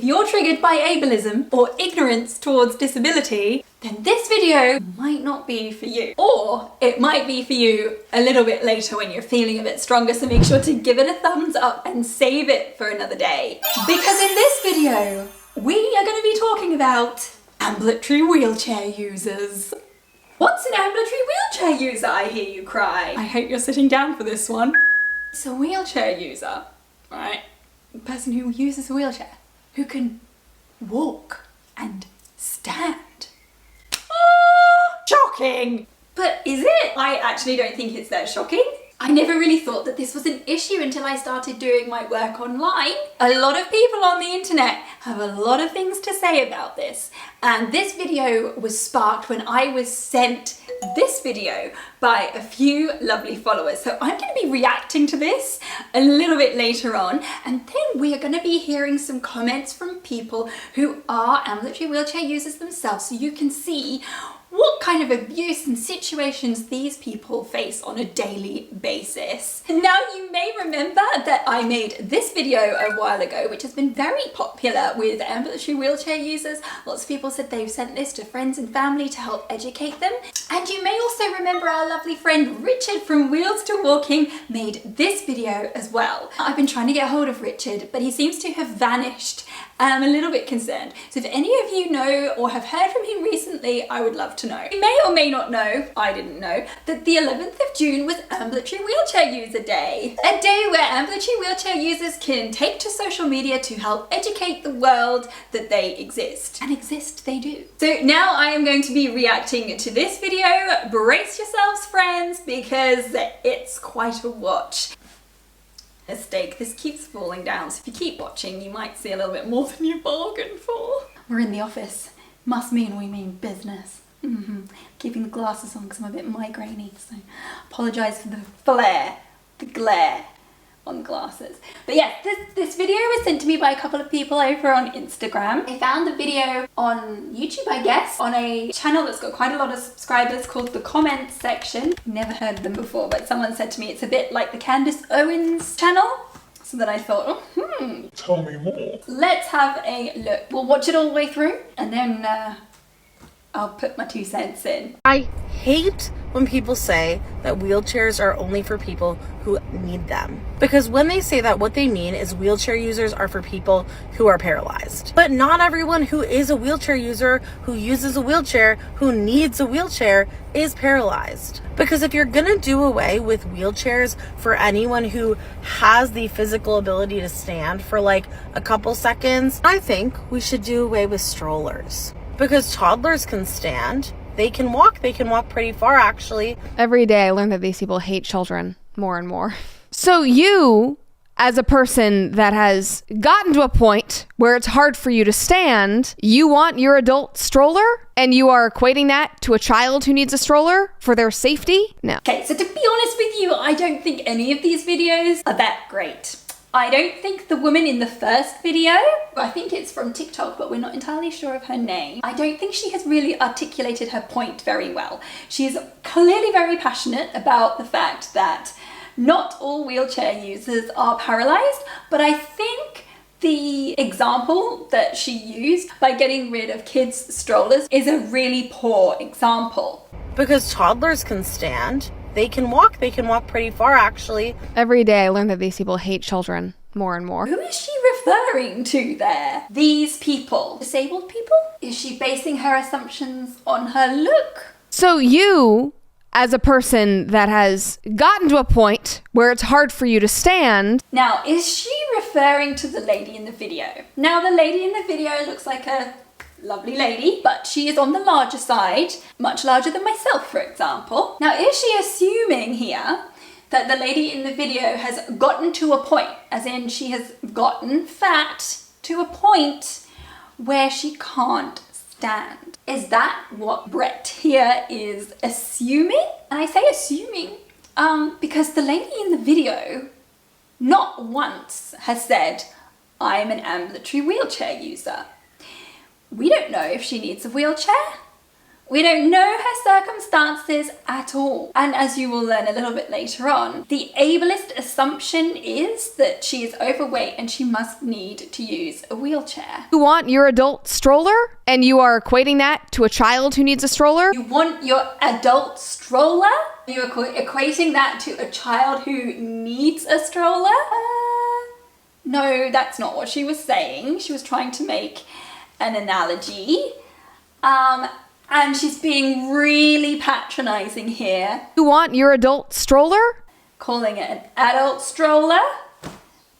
if you're triggered by ableism or ignorance towards disability, then this video might not be for you. Or it might be for you a little bit later when you're feeling a bit stronger, so make sure to give it a thumbs up and save it for another day. Because in this video, we are going to be talking about ambulatory wheelchair users. What's an ambulatory wheelchair user, I hear you cry? I hope you're sitting down for this one. It's a wheelchair user, right? A person who uses a wheelchair, who can walk and stand. Shocking! But is it? I actually don't think it's that shocking. I never really thought that this was an issue until I started doing my work online. A lot of people on the internet have a lot of things to say about this. And this video was sparked when I was sent this video by a few lovely followers. So I'm going to be reacting to this a little bit later on. And then we are going to be hearing some comments from people who are ambulatory wheelchair users themselves, so you can see what kind of abuse and situations these people face on a daily basis. Now, you may remember that I made this video a while ago, which has been very popular with ambulatory wheelchair users. Lots of people said they've sent this to friends and family to help educate them. And you may also remember our lovely friend Richard from Wheels to Walking made this video as well. I've been trying to get hold of Richard, but he seems to have vanished. I'm a little bit concerned. So if any of you know or have heard from him recently, I would love to know. You may or may not know, I didn't know, that the 11th of June was Ambulatory Wheelchair User Day. A day where ambulatory wheelchair users can take to social media to help educate the world that they exist. And exist they do. So now I am going to be reacting to this video. Brace yourselves, friends, because it's quite a watch. Mistake, this keeps falling down, so if you keep watching you might see a little bit more than you bargained for. We're in the office. Must mean we mean business. Keeping the glasses on because I'm a bit migraine-y, so apologise for the flare, the glare on the glasses. But yeah, this video was sent to me by a couple of people over on Instagram. I found the video on YouTube, I guess, on a channel that's got quite a lot of subscribers called The Comments Section. Never heard of them before, but someone said to me it's a bit like the Candace Owens channel. So then I thought, tell me more. Let's have a look. We'll watch it all the way through and then I'll put my 2 cents in. I hate when people say that wheelchairs are only for people who need them. Because when they say that, what they mean is wheelchair users are for people who are paralyzed. But not everyone who is a wheelchair user, who uses a wheelchair, who needs a wheelchair, is paralyzed. Because if you're gonna do away with wheelchairs for anyone who has the physical ability to stand for like a couple seconds, I think we should do away with strollers. Because toddlers can stand, they can walk pretty far actually. Every day I learn that these people hate children more and more. So you, as a person that has gotten to a point where it's hard for you to stand, you want your adult stroller and you are equating that to a child who needs a stroller for their safety? No. Okay, so to be honest with you, I don't think any of these videos are that great. I don't think the woman in the first video, I think it's from TikTok, but we're not entirely sure of her name. I don't think she has really articulated her point very well. She's clearly very passionate about the fact that not all wheelchair users are paralyzed, but I think the example that she used by getting rid of kids' strollers is a really poor example. Because toddlers can stand, they can walk pretty far actually. Every day I learn that these people hate children more and more. Who is she referring to there? These people. Disabled people? Is she basing her assumptions on her look? So you, as a person that has gotten to a point where it's hard for you to stand. Now, is she referring to the lady in the video? Now, the lady in the video looks like a lovely lady, but she is on the larger side, much larger than myself, for example. Now, is she assuming here that the lady in the video has gotten to a point, as in she has gotten fat to a point where she can't stand? Is that what Brett here is assuming? And I say assuming because the lady in the video not once has said, I'm an ambulatory wheelchair user. We don't know if she needs a wheelchair. We don't know her circumstances at all. And as you will learn a little bit later on, the ableist assumption is that she is overweight and she must need to use a wheelchair. You want your adult stroller, and you are equating that to a child who needs a stroller? You want your adult stroller? You're equating that to a child who needs a stroller? No, that's not what she was saying. She was trying to make an analogy. And she's being really patronizing here. You want your adult stroller? Calling it an adult stroller,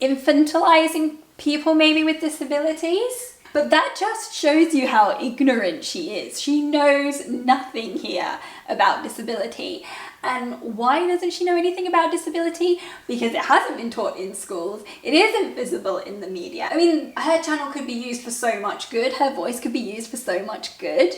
infantilizing people maybe with disabilities. But that just shows you how ignorant she is. She knows nothing here about disability. And why doesn't she know anything about disability? Because it hasn't been taught in schools. It isn't visible in the media. I mean, her channel could be used for so much good. Her voice could be used for so much good.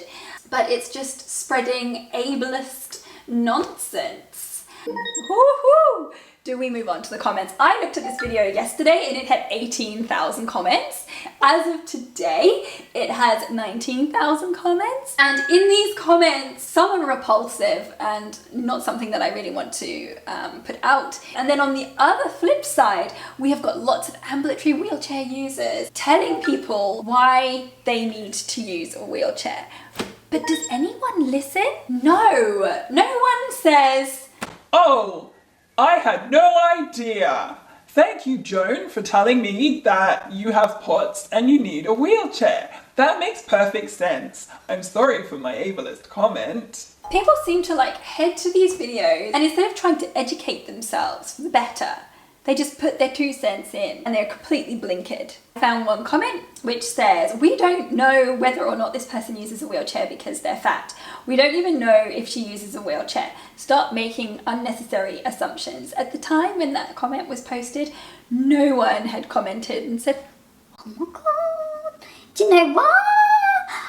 But it's just spreading ableist nonsense. Woohoo! Do we move on to the comments? I looked at this video yesterday and it had 18,000 comments. As of today, it has 19,000 comments. And in these comments, some are repulsive and not something that I really want to put out. And then on the other flip side, we have got lots of ambulatory wheelchair users telling people why they need to use a wheelchair. But does anyone listen? No. No one says, Oh, I had no idea. Thank you, Joan, for telling me that you have POTS and you need a wheelchair. That makes perfect sense. I'm sorry for my ableist comment. people seem to like head to these videos and instead of trying to educate themselves for the better, they just put their 2 cents in and they're completely blinkered. I found one comment which says, we don't know whether or not this person uses a wheelchair because they're fat. We don't even know if she uses a wheelchair. Stop making unnecessary assumptions. At the time when that comment was posted, no one had commented and said, oh my god, do you know what?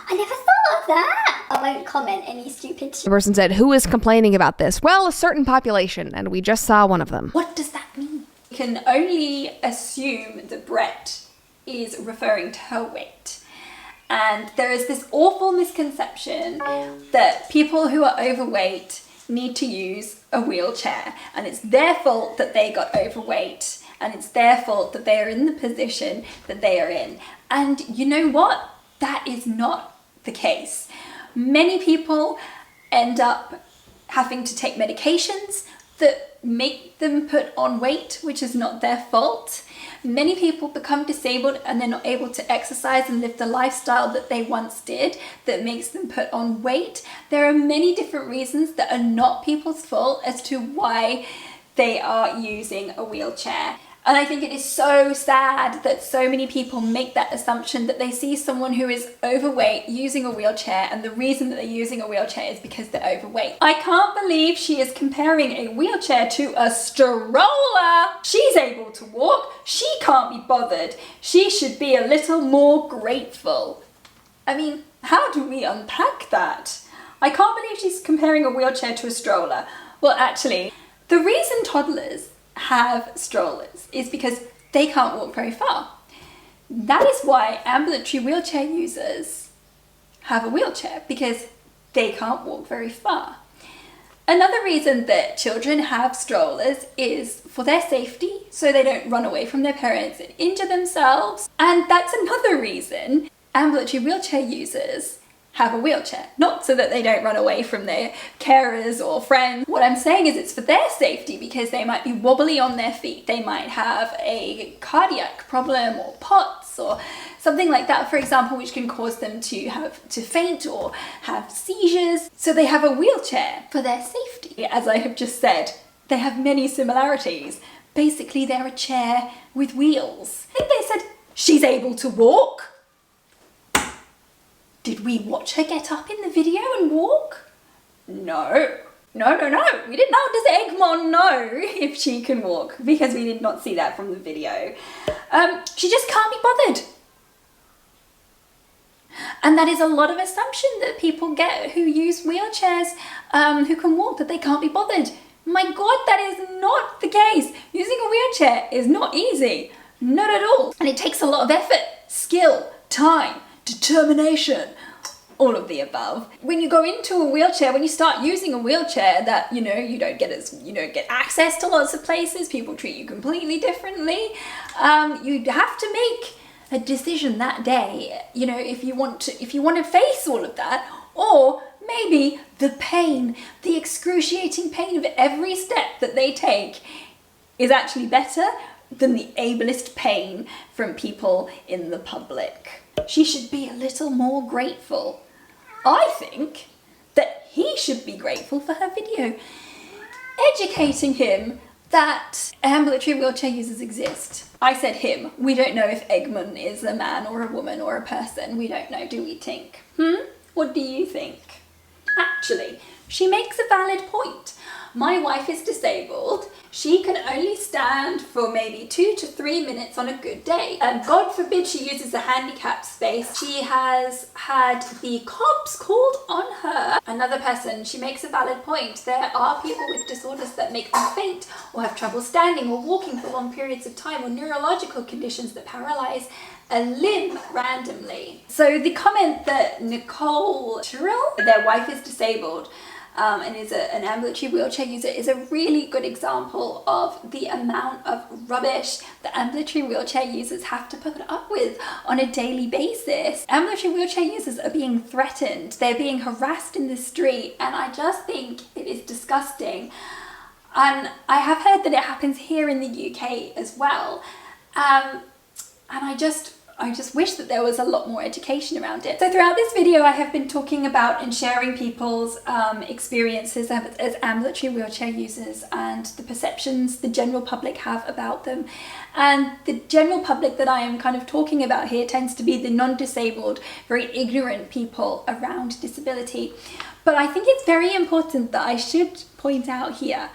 I never thought of that. I won't comment any stupid shit. The person said, who is complaining about this? Well, a certain population, and we just saw one of them. what does that mean? You can only assume that Brett is referring to her weight. And there is this awful misconception that people who are overweight need to use a wheelchair, and it's their fault that they got overweight, and it's their fault that they are in the position that they are in. And you know what? That is not the case. Many people end up having to take medications that make them put on weight, which is not their fault. Many people become disabled and they're not able to exercise and live the lifestyle that they once did that makes them put on weight. There are many different reasons that are not people's fault as to why they are using a wheelchair. And I think it is so sad that so many people make that assumption that they see someone who is overweight using a wheelchair, and the reason that they're using a wheelchair is because they're overweight. I can't believe she is comparing a wheelchair to a stroller. She's able to walk. She can't be bothered. She should be a little more grateful. I mean, how do we unpack that? I can't believe she's comparing a wheelchair to a stroller. Well, actually, the reason toddlers have strollers is because they can't walk very far. That is why ambulatory wheelchair users have a wheelchair, because they can't walk very far. Another reason that children have strollers is for their safety, so they don't run away from their parents and injure themselves. And that's another reason ambulatory wheelchair users have a wheelchair, not so that they don't run away from their carers or friends. What I'm saying is it's for their safety, because they might be wobbly on their feet. They might have a cardiac problem or POTS or something like that, for example, which can cause them to faint or have seizures. So they have a wheelchair for their safety. As I have just said, they have many similarities. Basically, they're a chair with wheels. I think they said, she's able to walk. Did we watch her get up in the video and walk? No. No. We didn't. How does Eggmon know if she can walk? Because we did not see that from the video. She just can't be bothered. And that is a lot of assumption that people get who use wheelchairs, who can walk, that they can't be bothered. My God, that is not the case. Using a wheelchair is not easy. Not at all. And it takes a lot of effort, skill, time, determination. all of the above. When you go into a wheelchair, when you start using a wheelchair, that, you know, you don't get access to lots of places, people treat you completely differently. You have to make a decision that day, you know, if you want to face all of that, or maybe the pain, the excruciating pain of every step that they take is actually better than the ableist pain from people in the public. She should be a little more grateful. I think that he should be grateful for her video educating him that ambulatory wheelchair users exist. I said him. We don't know if Eggman is a man or a woman or a person. We don't know, do we, Tink? What do you think? Actually, she makes a valid point. My wife is disabled. She can only stand for maybe 2 to 3 minutes on a good day. And God forbid she uses a handicapped space. She has had the cops called on her. Another person, she makes a valid point. There are people with disorders that make them faint or have trouble standing or walking for long periods of time, or neurological conditions that paralyze a limb randomly. So the comment that Nicole Tyrrell, their wife is disabled, and is an ambulatory wheelchair user, is a really good example of the amount of rubbish that ambulatory wheelchair users have to put up with on a daily basis. Ambulatory wheelchair users are being threatened, they're being harassed in the street, and I just think it is disgusting. And I have heard that it happens here in the UK as well. And I just wish that there was a lot more education around it. So throughout this video, I have been talking about and sharing people's experiences as ambulatory wheelchair users and the perceptions the general public have about them. And the general public that I am kind of talking about here tends to be the non-disabled, very ignorant people around disability. But I think it's very important that I should point out here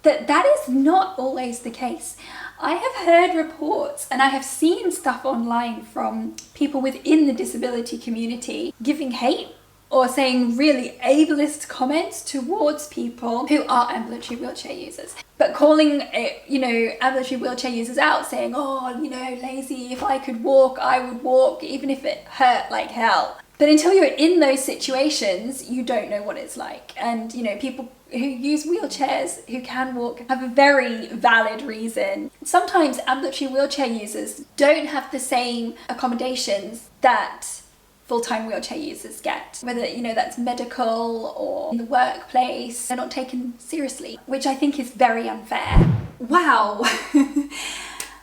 that that is not always the case. I have heard reports and I have seen stuff online from people within the disability community giving hate or saying really ableist comments towards people who are ambulatory wheelchair users, but calling ambulatory wheelchair users out, saying, oh, lazy, if I could walk, I would walk, even if it hurt like hell. But until you're in those situations, you don't know what it's like. And, people who use wheelchairs, who can walk, have a very valid reason. Sometimes ambulatory wheelchair users don't have the same accommodations that full-time wheelchair users get. Whether, that's medical or in the workplace, they're not taken seriously, which I think is very unfair. Wow.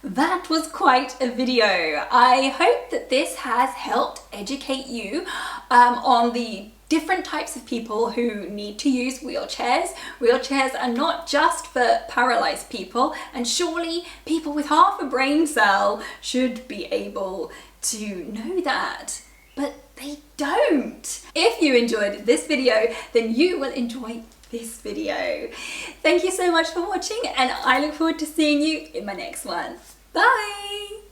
That was quite a video. I hope that this has helped educate you on the different types of people who need to use wheelchairs. Wheelchairs are not just for paralysed people, and surely people with half a brain cell should be able to know that, but they don't. If you enjoyed this video, then you will enjoy this video. Thank you so much for watching, and I look forward to seeing you in my next one. Bye!